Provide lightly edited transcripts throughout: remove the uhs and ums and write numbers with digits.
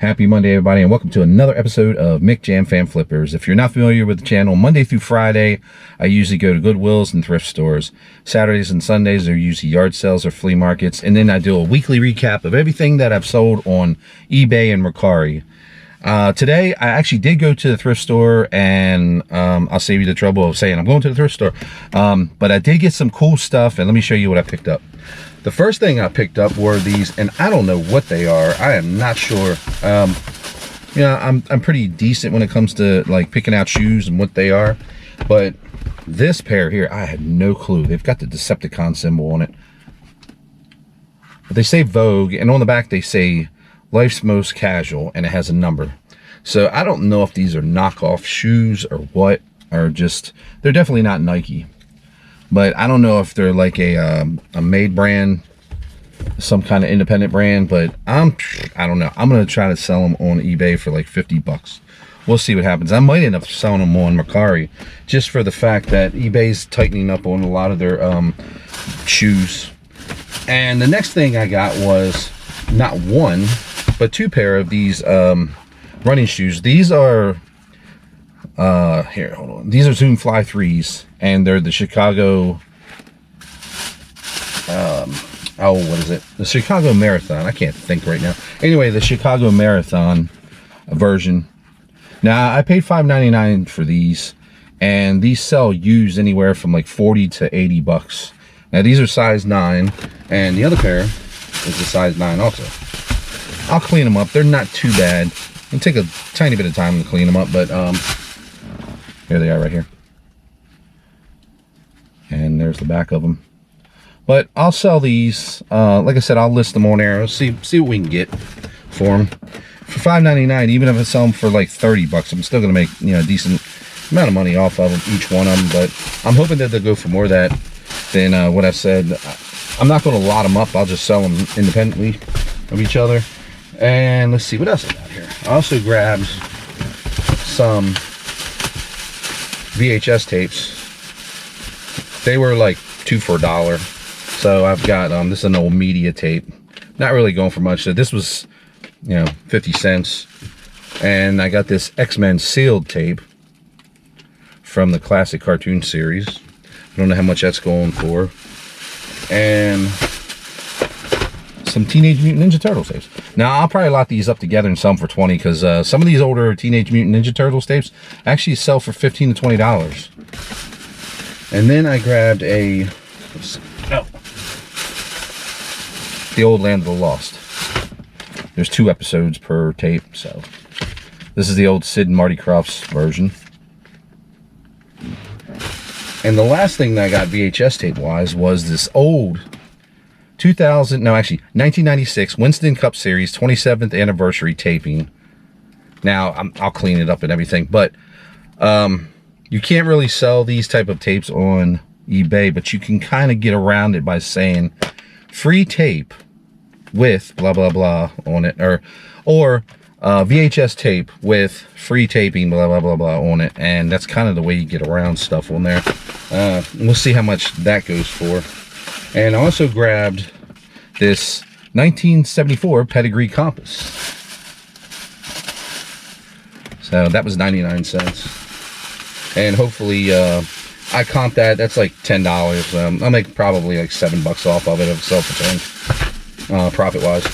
Happy Monday, everybody, and welcome to another episode of MicJam Fan Flippers. If you're not familiar with the channel, Monday through Friday, I usually go to Goodwills and thrift stores. Saturdays and Sundays are usually yard sales or flea markets, and then I do a weekly recap of everything that I've sold on eBay and Mercari. Today, I actually did go to the thrift store, and I'll save you the trouble of saying I'm going to the thrift store. But I did get some cool stuff, and let me show you what I picked up. The first thing I picked up were these, and I don't know what they are. I am not sure. I'm pretty decent when it comes to like picking out shoes and what they are. But this pair here, I had no clue. They've got the Decepticon symbol on it. But they say Vogue, and on the back they say Life's Most Casual, and it has a number. So I don't know if these are knockoff shoes or what, or just, they're definitely not Nike. But I don't know if they're like a made brand, some kind of independent brand, but I don't know. I'm going to try to sell them on eBay for like 50 bucks. We'll see what happens. I might end up selling them on Mercari just for the fact that eBay's tightening up on a lot of their shoes. And the next thing I got was not one, but two pair of these running shoes. These are here, hold on. These are Zoom Fly 3s, and they're the Chicago, what is it? The Chicago Marathon. I can't think right now. Anyway, the Chicago Marathon version. Now, I paid $5.99 for these, and these sell used anywhere from like 40 to 80 bucks. Now, these are size 9, and the other pair is a size 9 also. I'll clean them up. They're not too bad. It'll take a tiny bit of time to clean them up, but here they are right here. And there's the back of them. But I'll sell these. Like I said, I'll list them on there. See what we can get for them. For $5.99, even if I sell them for like 30 bucks, I'm still going to make, a decent amount of money off of them, each one of them. But I'm hoping that they'll go for more of that than what I said. I'm not going to lot them up. I'll just sell them independently of each other. And let's see what else I got here. I also grabbed some VHS tapes. They were like 2 for $1. So I've got this is an old media tape. Not really going for much. So this was 50 cents. And I got this X-Men sealed tape from the classic cartoon series. I don't know how much that's going for. And some Teenage Mutant Ninja Turtles tapes. Now I'll probably lot these up together and sell them for 20, because some of these older Teenage Mutant Ninja Turtles tapes actually sell for $15 to $20. And then I grabbed the old Land of the Lost. There's 2 episodes per tape, so this is the old Sid and Marty Krofft's version. And the last thing that I got VHS tape wise was this old 1996 Winston Cup Series 27th anniversary taping. Now I'll clean it up and everything, but you can't really sell these type of tapes on eBay, but you can kind of get around it by saying free tape with blah blah blah on it, or VHS tape with free taping blah blah blah blah on it, and that's kind of the way you get around stuff on there. We'll see how much that goes for. And I also grabbed this 1974 Pedigree Compass. So that was 99 cents. And hopefully I comped that. That's like $10. I'll make probably like $7 off of it, of self-return, profit-wise.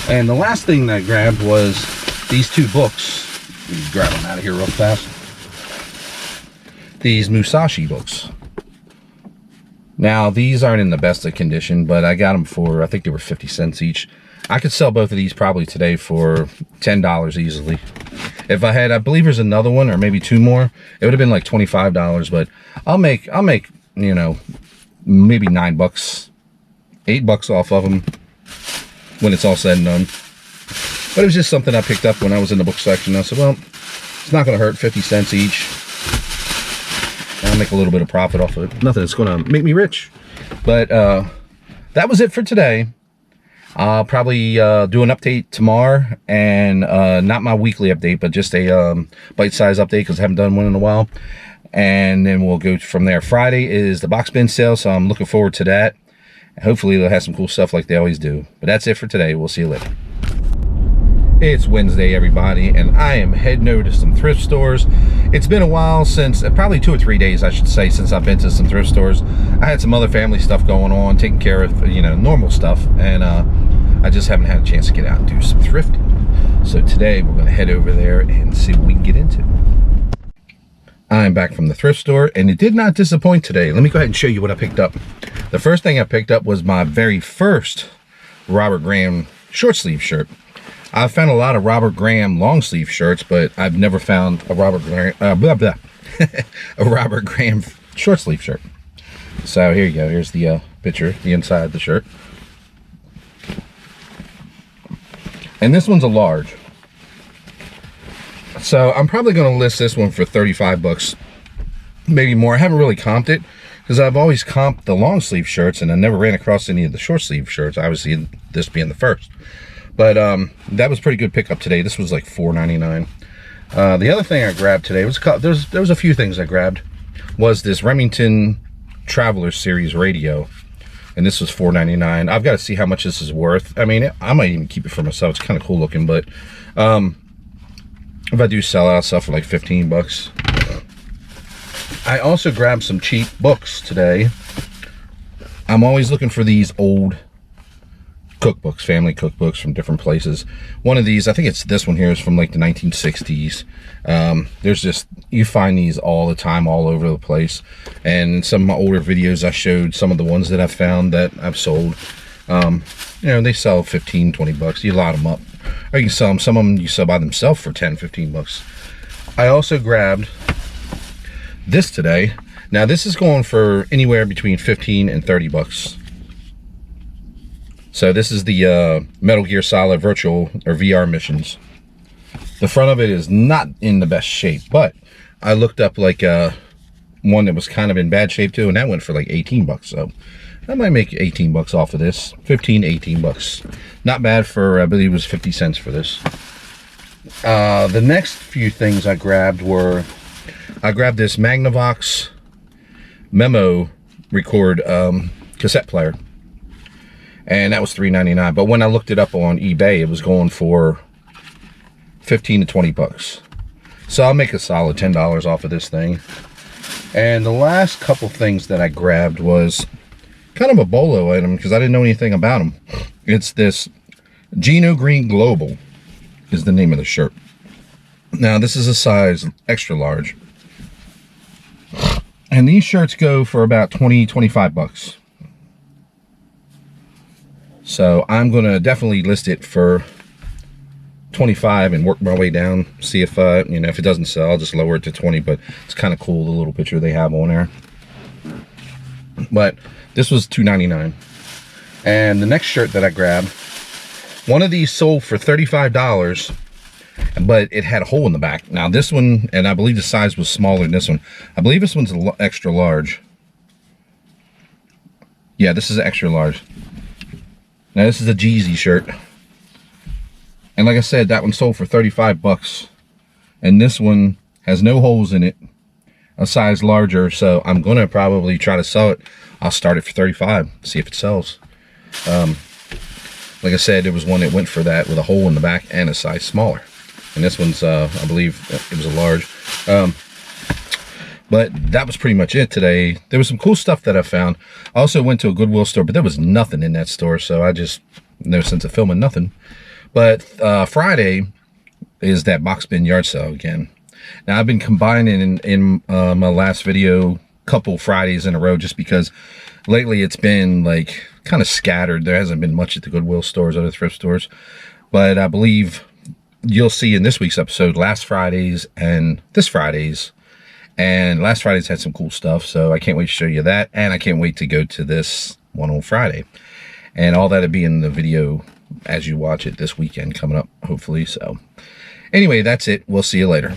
And the last thing that I grabbed was these 2 books. Let me grab them out of here real fast. These Musashi books. Now, these aren't in the best of condition, but I got them for, I think they were 50 cents each. I could sell both of these probably today for $10 easily. If I had, I believe there's another one or maybe 2 more, it would have been like $25, but I'll make, maybe $9, $8 off of them when it's all said and done. But it was just something I picked up when I was in the book section. I said, well, it's not going to hurt, 50 cents each. I'll make a little bit of profit off of it. Nothing that's going to make me rich. But that was it for today. I'll probably do an update tomorrow, and not my weekly update, but just a bite-size update, because I haven't done one in a while. And then we'll go from there. Friday is the box bin sale, so I'm looking forward to that. Hopefully they'll have some cool stuff like they always do. But that's it for today. We'll see you later. It's Wednesday, everybody, and I am heading over to some thrift stores. It's been a while since, probably 2 or 3 days, I should say, since I've been to some thrift stores. I had some other family stuff going on, taking care of, normal stuff, and I just haven't had a chance to get out and do some thrifting. So today, we're going to head over there and see what we can get into. I'm back from the thrift store, and it did not disappoint today. Let me go ahead and show you what I picked up. The first thing I picked up was my very first Robert Graham short sleeve shirt. I've found a lot of Robert Graham long sleeve shirts, but I've never found a Robert Graham a Robert Graham short sleeve shirt. So here you go. Here's the picture, the inside of the shirt. And this one's a large. So I'm probably going to list this one for 35 bucks, maybe more. I haven't really comped it because I've always comped the long sleeve shirts and I never ran across any of the short sleeve shirts, obviously this being the first. But that was pretty good pickup today. This was like $4.99. The other thing I grabbed today was there was a few things I grabbed. Was this Remington Traveler Series radio, and this was $4.99. I've got to see how much this is worth. I mean, I might even keep it for myself. It's kind of cool looking, but if I do sell out stuff for like 15 bucks. I also grabbed some cheap books today. I'm always looking for these old cookbooks, family cookbooks from different places. One of these, I think it's this one here, is from like the 1960s. There's just, you find these all the time, all over the place. And some of my older videos, I showed some of the ones that I've found that I've sold. They sell 15, 20 bucks. You lot them up. Or you can sell them, some of them you sell by themselves for 10, 15 bucks. I also grabbed this today. Now this is going for anywhere between 15 and 30 bucks. So this is the Metal Gear Solid Virtual or VR missions. The front of it is not in the best shape, but I looked up like one that was kind of in bad shape too, and that went for like 18 bucks. So I might make 18 bucks off of this. 15, 18 bucks. Not bad for, I believe it was 50 cents for this. The next few things I grabbed were, I grabbed this Magnavox Memo Record cassette player. And that was $3.99. But when I looked it up on eBay, it was going for 15 to 20 bucks. So I'll make a solid $10 off of this thing. And the last couple things that I grabbed was kind of a bolo item because I didn't know anything about them. It's this Geno Green Global is the name of the shirt. Now this is a size extra large. And these shirts go for about 20, 25 bucks. So I'm going to definitely list it for 25 and work my way down. See if, if it doesn't sell, I'll just lower it to 20. But it's kind of cool, the little picture they have on there. But this was $2.99. And the next shirt that I grabbed, one of these sold for $35, but it had a hole in the back. Now this one, and I believe the size was smaller than this one. I believe this one's extra large. Yeah, this is extra large. Now this is a Jeezy shirt. And like I said, that one sold for 35 bucks. And this one has no holes in it. A size larger, so I'm gonna probably try to sell it. I'll start it for 35, see if it sells. Like I said, there was one that went for that with a hole in the back and a size smaller. And this one's, I believe it was a large. But that was pretty much it today. There was some cool stuff that I found. I also went to a Goodwill store, but there was nothing in that store, so I just, no sense of filming nothing. But Friday is that box bin yard sale again. Now I've been combining in my last video couple Fridays in a row just because lately it's been like kind of scattered. There hasn't been much at the Goodwill stores or the thrift stores. But I believe you'll see in this week's episode last Friday's and this Friday's. And last Friday's had some cool stuff, so I can't wait to show you that. And I can't wait to go to this one on Friday. And all that'll be in the video as you watch it this weekend coming up, hopefully. So anyway, that's it. We'll see you later.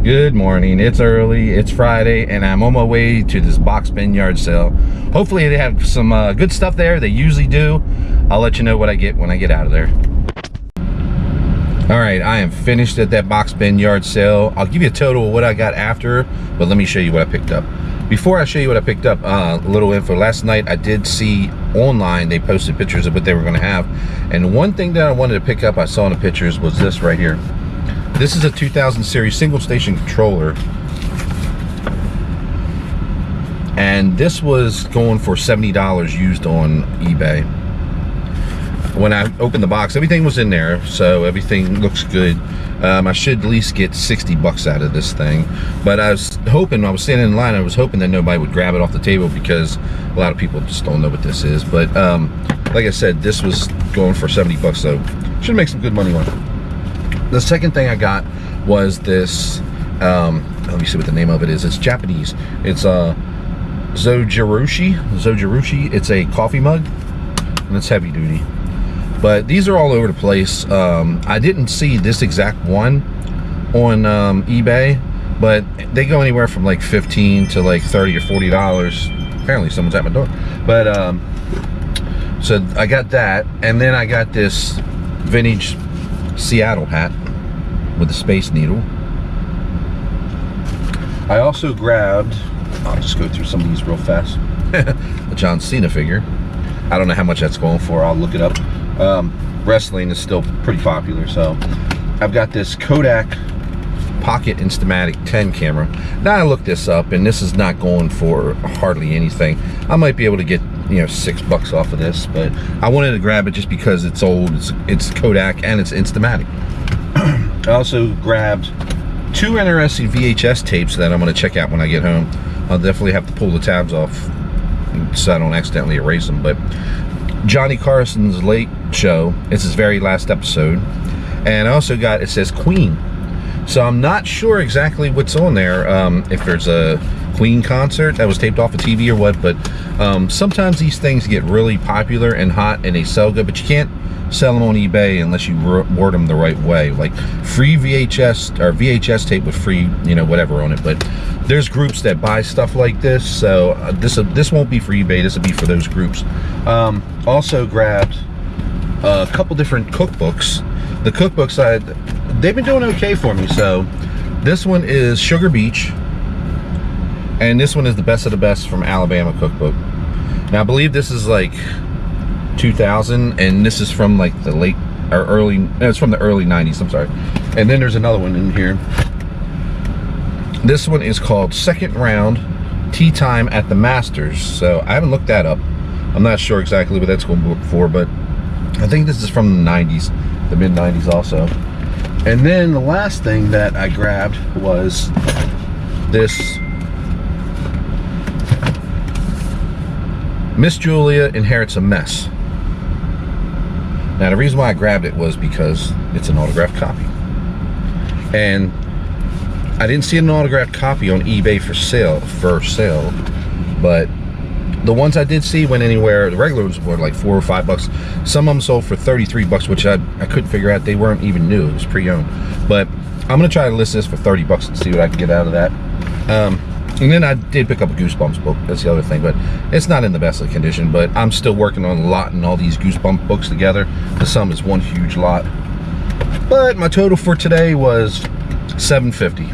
Good morning. It's early. It's Friday, and I'm on my way to this box bin yard sale. Hopefully they have some good stuff there. They usually do. I'll let you know what I get when I get out of there. All right, I am finished at that box bin yard sale. I'll give you a total of what I got after, but let me show you what I picked up. Before I show you what I picked up, a little info. Last night I did see online, they posted pictures of what they were going to have. And one thing that I wanted to pick up, I saw in the pictures, was this right here. This is a 2000 series single station controller. And this was going for $70 used on eBay. When I opened the box, everything was in there, so everything looks good. I should at least get 60 bucks out of this thing. But I was hoping, I was standing in line, I was hoping that nobody would grab it off the table, because a lot of people just don't know what this is. But like I said, this was going for 70 bucks, so should make some good money on it. The second thing I got was this, let me see what the name of it is. It's Japanese. It's Zojirushi. It's a coffee mug, and it's heavy duty. But these are all over the place. I didn't see this exact one on eBay, but they go anywhere from like $15 to like $30 or $40. Apparently someone's at my door. But so I got that, and then I got this vintage Seattle hat with the Space Needle. I also grabbed, I'll just go through some of these real fast. A John Cena figure. I don't know how much that's going for. I'll look it up. Wrestling is still pretty popular, so I've got this Kodak Pocket Instamatic 10 camera. Now I looked this up, and this is not going for hardly anything. I might be able to get, you know, $6 off of this, but I wanted to grab it just because it's old, it's Kodak, and it's Instamatic. I also grabbed 2 interesting VHS tapes that I'm going to check out when I get home. I'll definitely have to pull the tabs off so I don't accidentally erase them. But Johnny Carson's Late Show, it's his very last episode. And I also got, it says Queen. So I'm not sure exactly what's on there, if there's a Queen concert that was taped off a TV or what, but sometimes these things get really popular and hot and they sell good, but you can't sell them on eBay unless you word them the right way. Like free VHS or VHS tape with free, you know, whatever on it. But there's groups that buy stuff like this, so this won't be for eBay. This will be for those groups. Also grabbed a couple different cookbooks. The cookbooks they've been doing okay for me. So this one is Sugar Beach, and this one is the Best of the Best from Alabama cookbook. Now I believe this is like 2000, and this is from like the late or early, no, it's from the early 90s, I'm sorry. And then there's another one in here. This one is called Second Round Tea Time at the Masters. So I haven't looked that up. I'm not sure exactly what that's going for, but I think this is from the 90s, the mid 90s also. And then the last thing that I grabbed was this Miss Julia Inherits a Mess. Now the reason why I grabbed it was because it's an autographed copy. And I didn't see an autographed copy on eBay for sale, but the ones I did see went anywhere. The regular ones were like $4 or $5. Some of them sold for $33, which I couldn't figure out. They weren't even new. It was pre-owned. But I'm gonna try to list this for $30 and see what I can get out of that. And then I did pick up a Goosebumps book. That's the other thing, but it's not in the best of condition. But I'm still working on lotting all these Goosebumps books together. The sum is one huge lot. But my total for today was $750.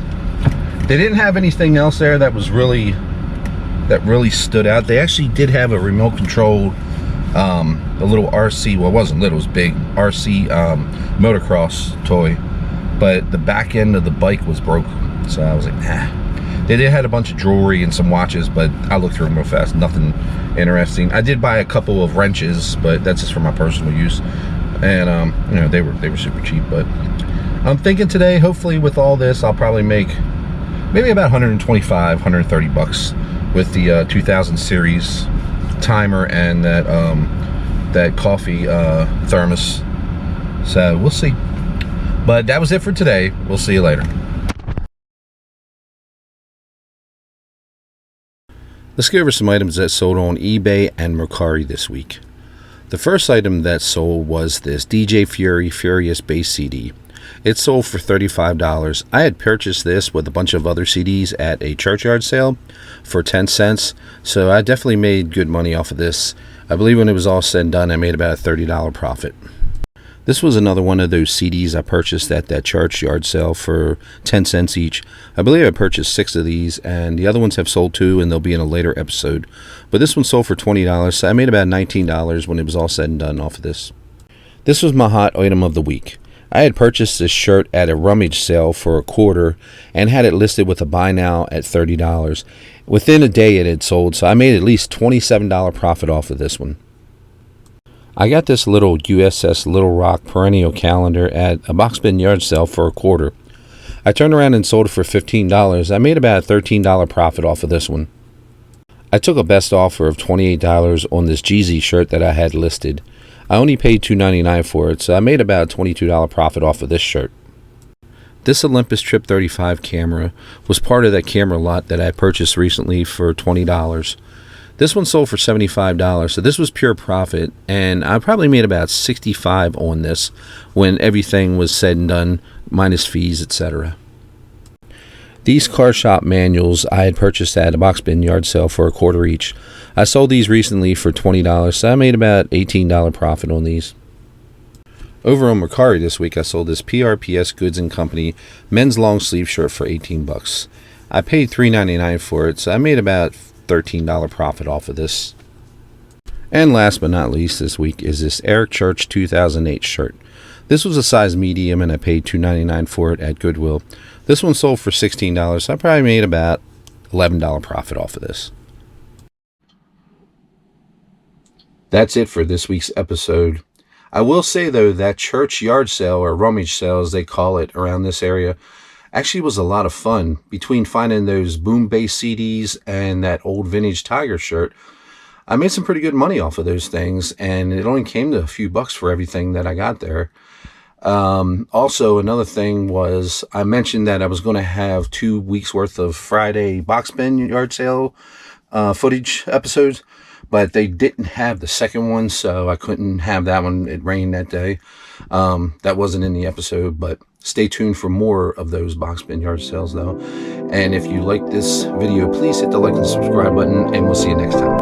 They didn't have anything else there that was really stood out. They actually did have a remote control, a little RC. Well, it wasn't little, it was big RC motocross toy, but the back end of the bike was broken. So I was like, nah. They did had a bunch of jewelry and some watches, but I looked through them real fast. Nothing interesting. I did buy a couple of wrenches, but that's just for my personal use. And you know, they were super cheap. But I'm thinking today, hopefully with all this, I'll probably make maybe about 125, 130 bucks with the 2000 series timer and that coffee thermos. So we'll see. But that was it for today. We'll see you later. Let's go over some items that sold on eBay and Mercari this week. The first item that sold was this DJ Fury Furious Bass CD. It sold for $35. I had purchased this with a bunch of other CDs at a churchyard sale for 10 cents, so I definitely made good money off of this. I believe when it was all said and done, I made about a $30 profit. This was another one of those CDs I purchased at that church yard sale for 10 cents each. I believe I purchased 6 of these, and the other ones have sold too, and they'll be in a later episode. But this one sold for $20, so I made about $19 when it was all said and done off of this. This was my hot item of the week. I had purchased this shirt at a rummage sale for a quarter and had it listed with a buy now at $30. Within a day it had sold, so I made at least $27 profit off of this one. I got this little USS Little Rock perennial calendar at a box bin yard sale for a quarter. I turned around and sold it for $15. I made about a $13 profit off of this one. I took a best offer of $28 on this Jeezy shirt that I had listed. I only paid $2.99 for it, so I made about a $22 profit off of this shirt. This Olympus Trip 35 camera was part of that camera lot that I purchased recently for $20. This one sold for $75, so this was pure profit, and I probably made about $65 on this when everything was said and done, minus fees, etc. These car shop manuals I had purchased at a box bin yard sale for a quarter each. I sold these recently for $20, so I made about $18 profit on these. Over on Mercari this week, I sold this PRPS Goods & Company men's long sleeve shirt for $18. I paid $3.99 for it, so I made about $13 profit off of this. And last but not least this week is this Eric Church 2008 shirt. This was a size medium and I paid $2.99 for it at Goodwill. This one sold for $16, so I probably made about $11 profit off of this. That's it for this week's episode. I will say though, that church yard sale, or rummage sale as they call it around this area, actually was a lot of fun. Between finding those boom bass CDs and that old vintage Tiger shirt, I made some pretty good money off of those things, and it only came to a few bucks for everything that I got there. Also, another thing was I mentioned that I was going to have 2 weeks worth of Friday box bin yard sale footage episodes, but they didn't have the second one, so I couldn't have that one. It rained that day. That wasn't in the episode, but stay tuned for more of those box bin yard sales though. And if you like this video, please hit the like and subscribe button, and we'll see you next time.